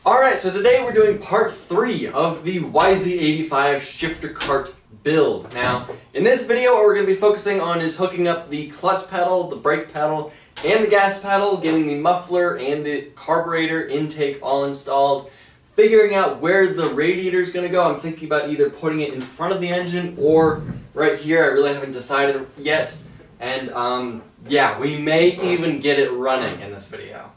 Alright, so today we're doing part 3 of the YZ85 shifter cart build. Now, in this video what we're going to be focusing on is hooking up the clutch pedal, the brake pedal, and the gas pedal, getting the muffler and the carburetor intake all installed, figuring out where the radiator is going to go. I'm thinking about either putting it in front of the engine or right here. I really haven't decided yet. And yeah, we may even get it running in this video.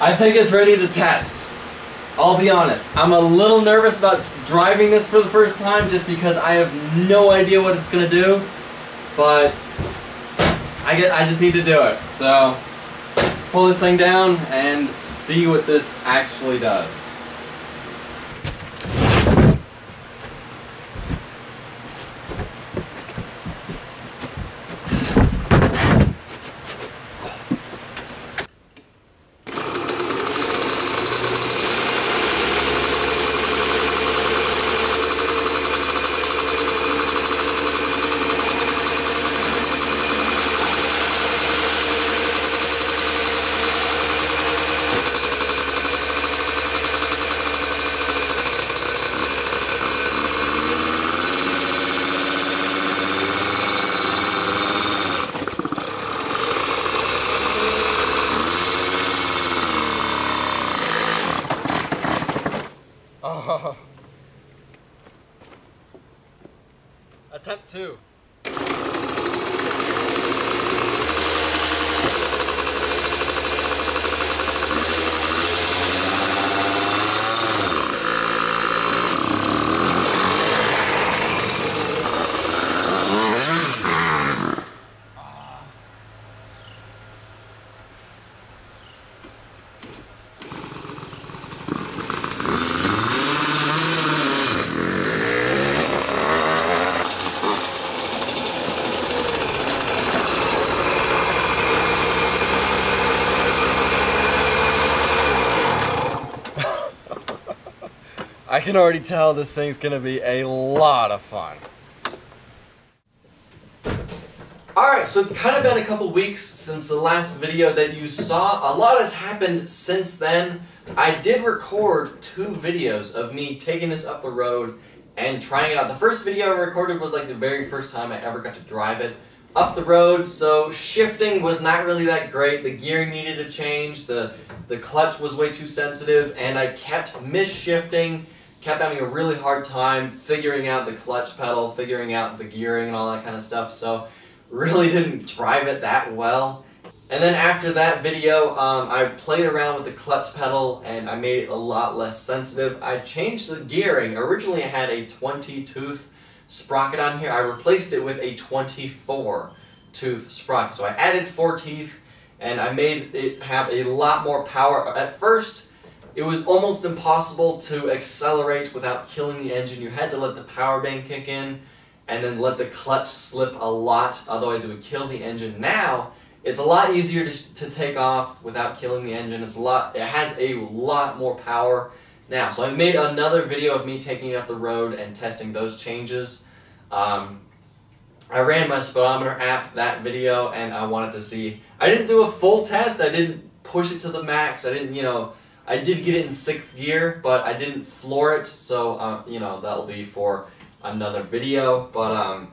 I think it's ready to test. I'll be honest, I'm a little nervous about driving this for the first time just because I have no idea what it's gonna do, but I just need to do it. So let's pull this thing down and see what this actually does. Oh. Attempt 2. I can already tell this thing's gonna be a lot of fun. Alright, so it's kind of been a couple weeks since the last video that you saw. A lot has happened since then. I did record 2 videos of me taking this up the road and trying it out. The first video I recorded was like the very first time I ever got to drive it up the road, so shifting was not really that great. The gearing needed to change, the clutch was way too sensitive, and I kept mis-shifting, kept having a really hard time figuring out the clutch pedal, figuring out the gearing and all that kind of stuff, so really didn't drive it that well. And then after that video, I played around with the clutch pedal and I made it a lot less sensitive. I changed the gearing. Originally I had a 20-tooth sprocket on here. I replaced it with a 24-tooth sprocket. So I added 4 teeth and I made it have a lot more power. At first, it was almost impossible to accelerate without killing the engine. You had to let the power bank kick in and then let the clutch slip a lot, otherwise it would kill the engine. Now, it's a lot easier to take off without killing the engine. It has a lot more power now. So I made another video of me taking it up the road and testing those changes. I ran my speedometer app that video and I wanted to see. I didn't do a full test. I didn't push it to the max. I didn't, I did get it in 6th gear, but I didn't floor it. So, that'll be for another video. But,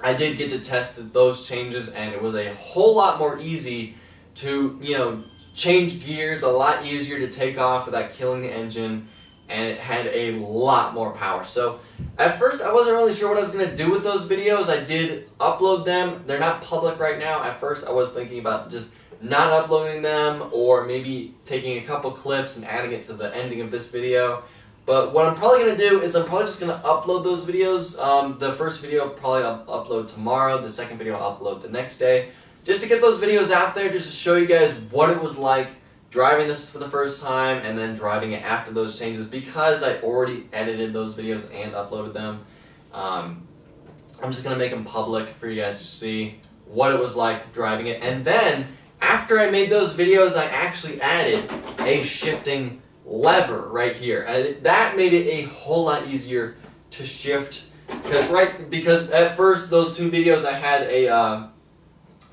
I did get to test those changes and it was a whole lot more easy to, change gears, a lot easier to take off without killing the engine, and it had a lot more power. So at first I wasn't really sure what I was going to do with those videos. I did upload them. They're not public right now. At first I was thinking about just not uploading them or maybe taking a couple clips and adding it to the ending of this video. But what I'm probably going to do is I'm probably just going to upload those videos. The first video probably I'll upload tomorrow. The second video I'll upload the next day. Just to get those videos out there, just to show you guys what it was like driving this for the first time and then driving it after those changes, because I already edited those videos and uploaded them. I'm just going to make them public for you guys to see what it was like driving it. And then, after I made those videos, I actually added a shifting lever right here. And that made it a whole lot easier to shift, because at first those 2 videos I had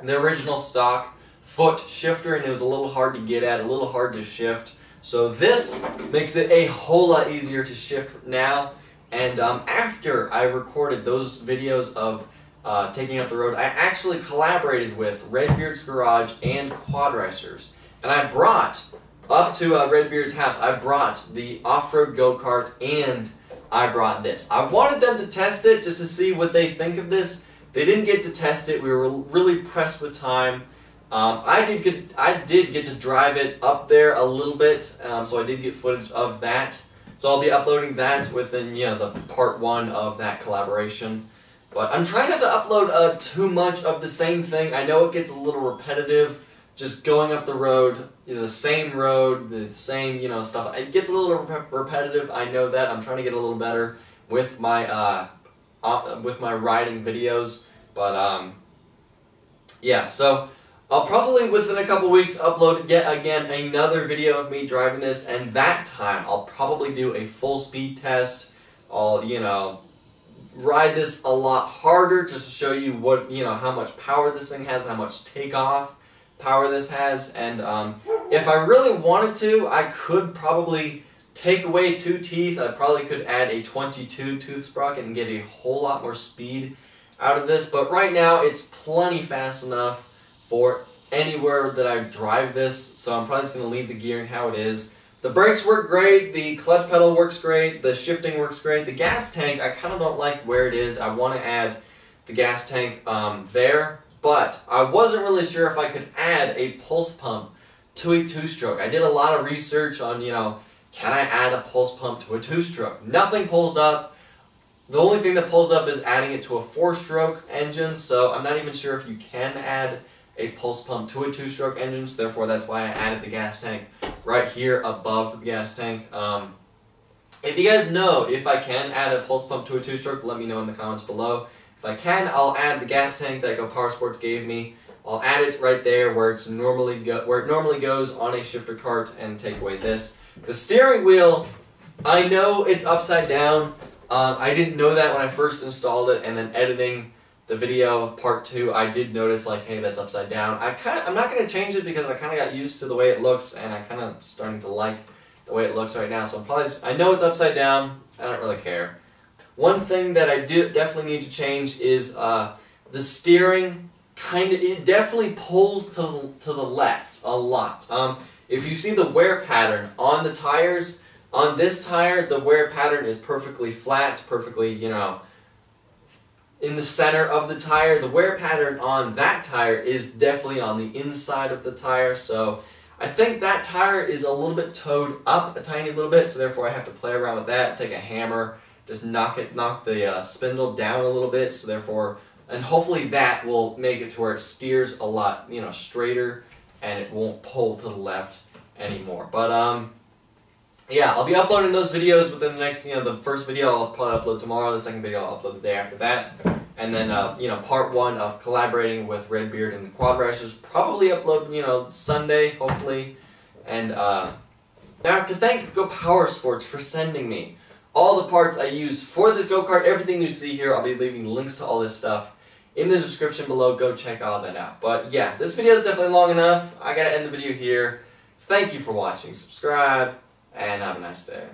the original stock foot shifter and it was a little hard to get at, a little hard to shift. So this makes it a whole lot easier to shift now. And after I recorded those videos of taking up the road, I actually collaborated with Redbeard's Garage and Quad Racers, and I brought up to Redbeard's house, I brought the off-road go-kart and I brought this. I wanted them to test it just to see what they think of this. They didn't get to test it. We were really pressed with time. I did get to drive it up there a little bit, so I did get footage of that. So I'll be uploading that within the part 1 of that collaboration. But I'm trying not to upload too much of the same thing. I know it gets a little repetitive, just going up the road, the same road, the same, stuff. It gets a little repetitive, I know that. I'm trying to get a little better with my riding videos. But, yeah, so I'll probably, within a couple weeks, upload yet again another video of me driving this, and that time I'll probably do a full speed test. I'll, ride this a lot harder just to show you what, how much power this thing has, how much takeoff power this has. And if I really wanted to, I could probably take away 2 teeth. I probably could add a 22-tooth sprocket and get a whole lot more speed out of this. But right now, it's plenty fast enough for anywhere that I drive this. So I'm probably just going to leave the gearing how it is. The brakes work great, the clutch pedal works great, the shifting works great. The gas tank, I kind of don't like where it is. I want to add the gas tank there. But I wasn't really sure if I could add a pulse pump to a 2-stroke. I did a lot of research on, can I add a pulse pump to a 2-stroke? Nothing pulls up. The only thing that pulls up is adding it to a 4-stroke engine, so I'm not even sure if you can add a pulse pump to a 2-stroke engine, so therefore that's why I added the gas tank right here above the gas tank. If you guys know if I can add a pulse pump to a 2-stroke, let me know in the comments below. If I can, I'll add the gas tank that Go Power Sports gave me. I'll add it right there where it normally goes on a shifter cart and take away this. The steering wheel I know it's upside down. I didn't know that when I first installed it, and then editing the video part 2, I did notice like, hey, that's upside down. I'm not going to change it because I kind of got used to the way it looks, and I kind of starting to like the way it looks right now. So I know it's upside down. I don't really care. One thing that I definitely need to change is the steering. It definitely pulls to the left a lot. If you see the wear pattern on the tires, on this tire, the wear pattern is perfectly flat, perfectly, you know, in the center of the tire. The wear pattern on that tire is definitely on the inside of the tire, so I think that tire is a little bit towed up a tiny little bit, so therefore I have to play around with that, take a hammer, just knock the spindle down a little bit, so therefore, and hopefully that will make it to where it steers a lot, you know, straighter, and it won't pull to the left anymore. But yeah, I'll be uploading those videos within the next, you know, the first video I'll probably upload tomorrow, the second video I'll upload the day after that. And then, you know, part 1 of collaborating with Redbeard and the Quad Rashers, probably upload, you know, Sunday, hopefully. And now I have to thank Go Power Sports for sending me all the parts I use for this go-kart. Everything you see here, I'll be leaving links to all this stuff in the description below. Go check all that out. But yeah, this video is definitely long enough. I gotta end the video here. Thank you for watching. Subscribe. And have a nice day.